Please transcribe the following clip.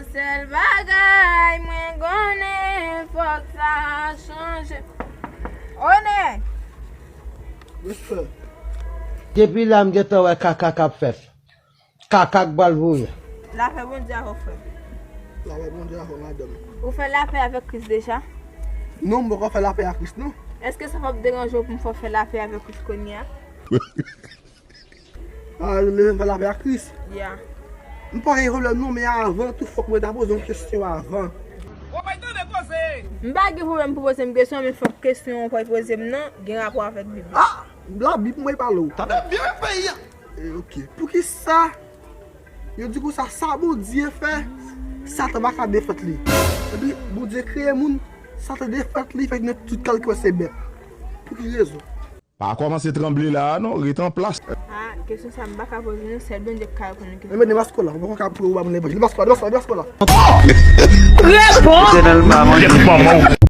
Yon sel bagay mwen gone fok sa chanje. One! Monsieur, Depuis là, je suis kaka kap fait. Kaka balvouille. La fe bon di a ou fe. la paix, bon Dieu, madame. Ou fe la fe avek Chris deja? Non, je vais faire la paix à Christ, non? Eske sa pa deranj ou pou m fò fe la fe avek Chris konya? Ah, je vais faire la paix à Christ. Ya. Je ne peux pas problème, non, mais avant, tout faut que je me pose une question avant. M bagi problem pou pose m kesyon, men fòk kesyon pou pose m nan, gen rapor avek Bibi. Ah, la Bible, moi, parle. T'as bien payé. Ok, pour qui ça? Yo du coup, ça, bon Dieu fait, ça te va faire défaite li. Et puis, bon Dieu crée moun, ça te défaite li, fait que tout calcul c'est bête. Pour qui raison? Pas commencer à trembler là, non, reste en place. Ah, kesyon sa m baka pose nou, sel bon di kaya konen kesyon. Mais de masque là, on va pas pour l'évangile. De masque là.